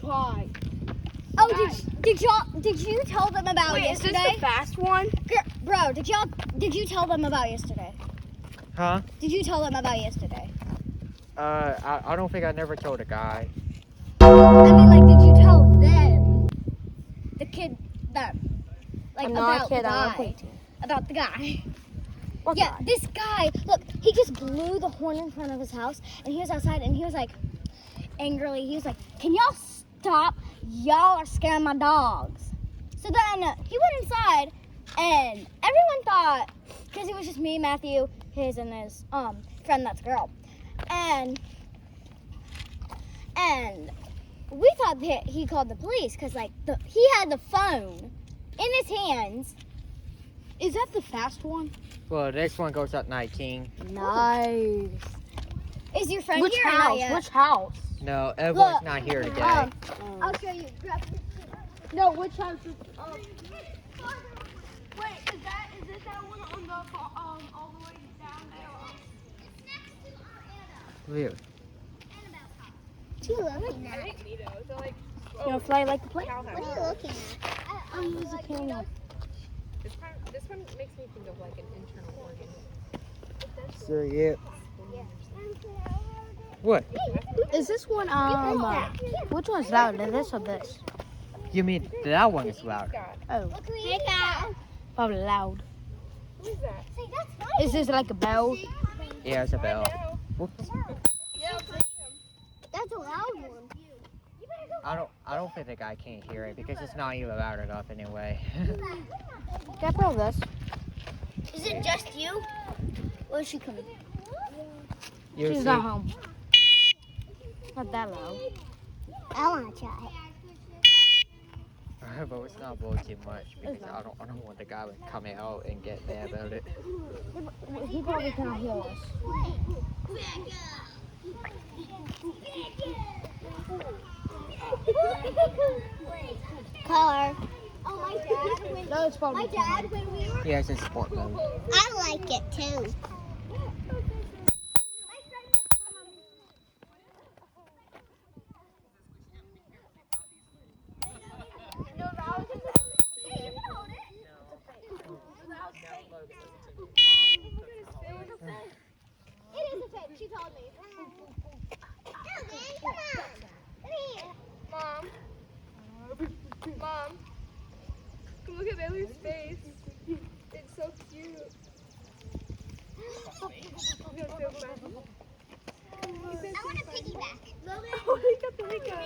guy. Oh, did you tell them about yesterday? Is this the fast one? Bro, did you tell them about yesterday? Huh? Did you tell them about yesterday? I don't think I never told a guy. I mean, like, did you tell them? The kid that, like, I'm not about a kid, the I'm a guy. preteen. About the guy. What Yeah, guy? this guy, look, he just blew the horn in front of his house, and he was outside, and he was like, angrily, he was like, can y'all stop? Y'all are scaring my dogs. So then he went inside, and everyone thought, because it was just me, Matthew, his and his friend that's a girl, and we thought that he called the police, because like he had the phone in his hands. Is that the fast one? Well, the next one goes at 19. Nice. Is your friend Which here? Or not house? yet? Which house? No, everyone's Look, not here today. I'll show you. No, which house is... Wait, is it that one on the all the way down there? Really? What are you looking at? You want to fly like a plane? What are you looking at? I'll use a camera. This one makes me think of like an internal organ. So, yeah. What? Is this one, which one's louder, this or this? You mean that one is loud? Oh, Hey, Kyle. probably loud. Say, that's funny. Is this like a bell? Yeah, it's a bell. Whoops. That's a loud one. I don't think the guy can't hear it because it's not even loud enough anyway. Can I borrow this? Is it just you? Or is she coming? You She's see? not home. Not that loud. I want to try. But it's not blowing too much because I don't want the guy to come out and get mad about it. He probably cannot hear us. Color. Oh, my dad. No, it's probably When we were. Yeah, it's in sport mode. I like it too. It is a fit. She told me. Mom, come look at Bailey's face. It's so cute. I want to piggyback. Oh, he got the hiccup.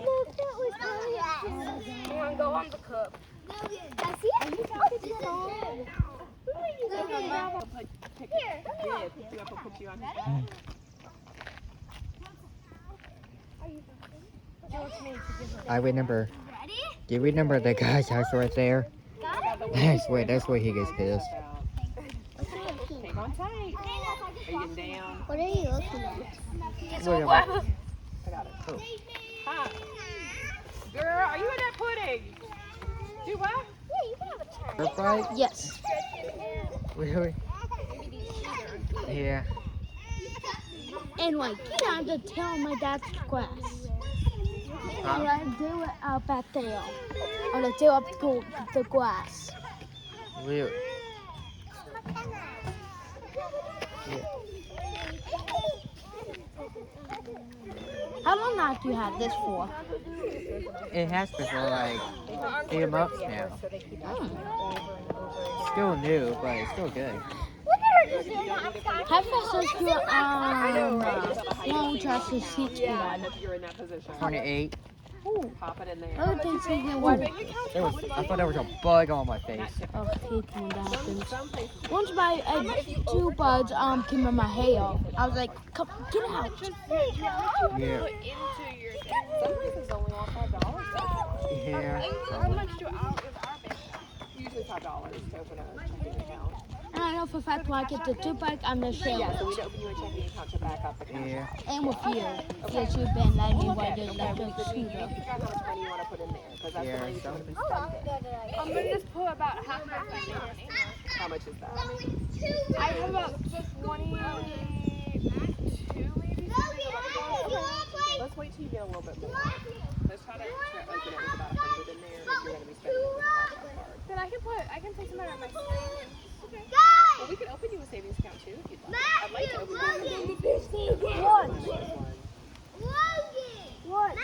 Look, that was You want to go on the cup? I see it. I remember. Do you remember the guy's house right there? That's where he gets pissed. Hang on tight. Are you getting down? What are you looking at? Look at I got it. Oh. Hi. Girl, are you in that pudding? Do what? Bird fight? Yes. Really? Yeah. And like, you have to tell my dad's class. And I do it up at there. And I do up the grass. Really? Yeah. How long now do you have this for? It has been for like 8 months now. Still new, but it's still good. How fast does your long chassis seats go on? If you're in that position. 28. Ooh, Pop it in there. I would think something would. I thought there was a bug on my face. Oh, hate when that happens. Once my two buds came in my hair, I was like, "Come, get out!" Yeah. Some places only want $5. Yeah. How much do our Usually $5 to open a checking account. And I know for a fact when I get the two bike, I'm the share. Yeah, so we'd open you a checking account to back up the cash. Yeah. And with you, yes, you've been letting me ride the electric Figure scooter. out how much money you want to put in there, because that's the Yeah, money you're some- going to be spending. I'm gonna just pull about half my money. How much is that? I have about 22 maybe. Let's wait till you get a little bit more. Let's try to open it with about 100 in there if you're going to be spending it with that card. Then I can take some out of my savings. Well, we could open you a savings account too if you'd like. I'd like to open you a savings What? I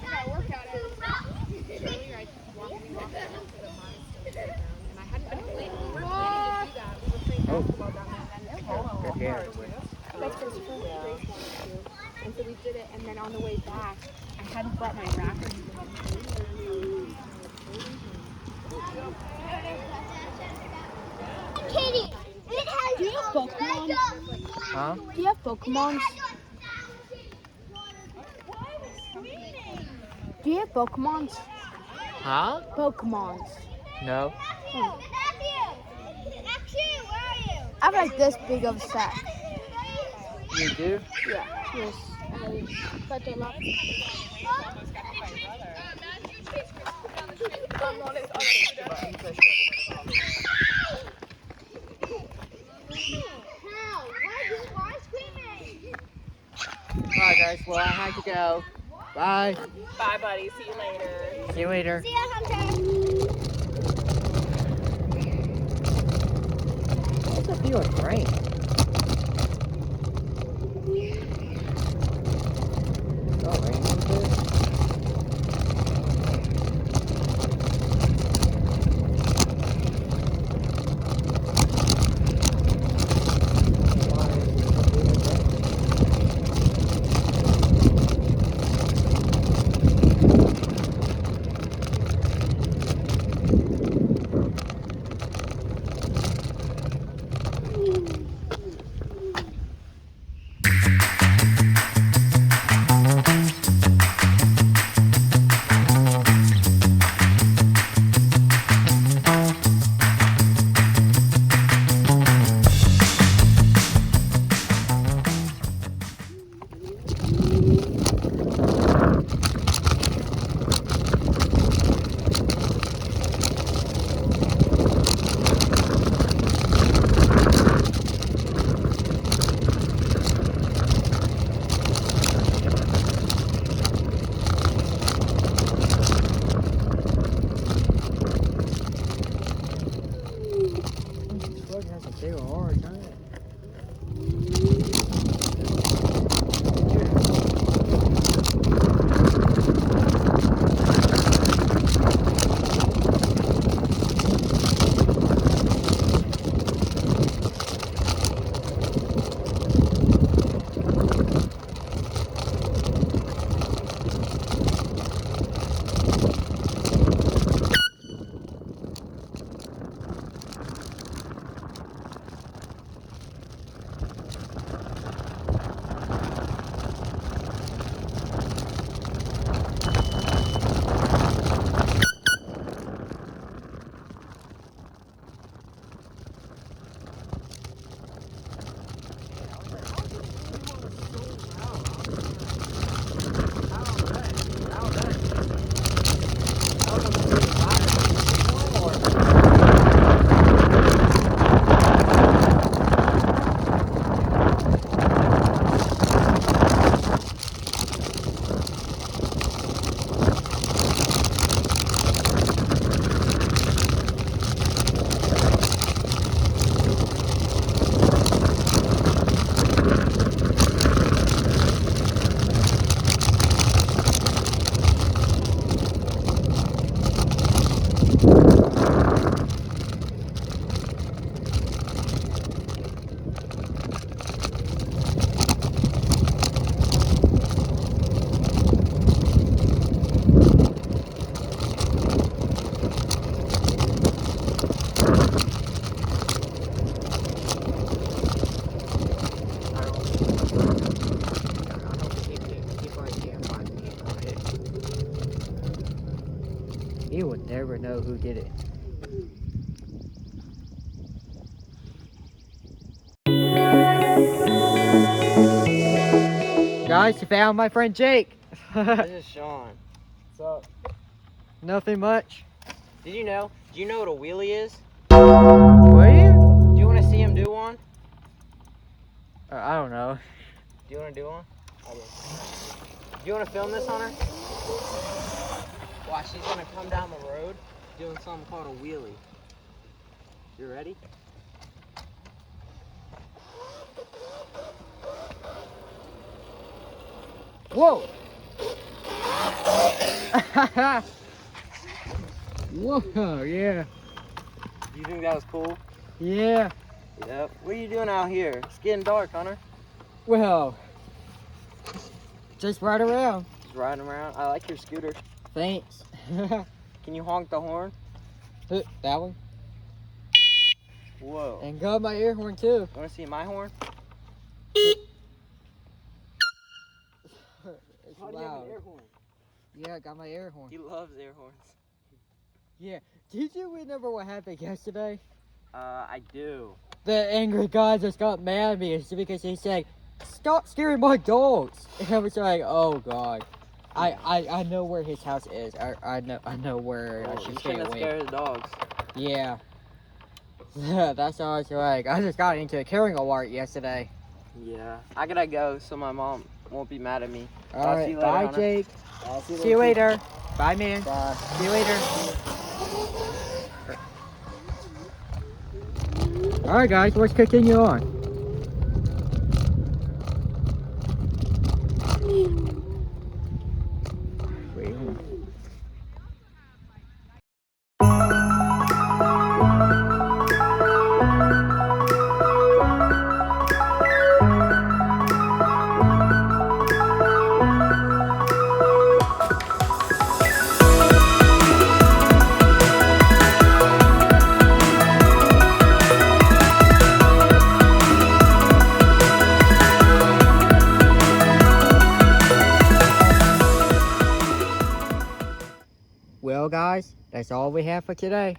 got a workout at earlier. I walked and I hadn't been planning. We were planning to do that. We were playing basketball down there. Good hair. That's Christopher. And so we did it, and then on the way back, I hadn't brought my wrappers. Kitty, it has Do you have Pokemon? Huh? Do you have Pokemons? Do you have Pokemons? Huh? Pokemons. No. I have like this big of a sack. You do? Yeah. Yes. But a lot. Alright guys, well I had to go. Bye. Bye, buddy. See you later. See you later. See ya, Hunter. What's the deal with rain? Oh, rain is good. They were hard, huh? You would never know who did it. Guys, you found my friend Jake. This is Sean. What's up? Nothing much. Do you know what a wheelie is? Were you? Do you want to see him do one? I don't know. Do you want to do one? I do. Do you want to film this on her? Watch, she's going to come down the road doing something called a wheelie. You ready? Whoa! Whoa, yeah. Do you think that was cool? Yeah. Yep. What are you doing out here? It's getting dark, Hunter. Well, just right around. Just riding around. I like your scooter. Thanks. Can you honk the horn? That one. Whoa. And got my air horn too. Want to see my horn? It's How do you have loud. an air horn? Yeah, I got my air horn. He loves air horns. Yeah. Did you remember what happened yesterday? I do. The angry guy just got mad at me. It's because he said, "Stop scaring my dogs." And I was like, "Oh God." I know where his house is. I know where I Oh, should you stay shouldn't have away. scared the dogs. Yeah. Yeah, that's how I was like. I just got into a carrying award yesterday. Yeah. I gotta go so my mom won't be mad at me. All I'll see right, you later, bye, Hunter. Jake. I'll see See you later. Bye, man. Bye. See you later. All right, guys, let's continue on. Wait, hold on. Well, guys, that's all we have for today.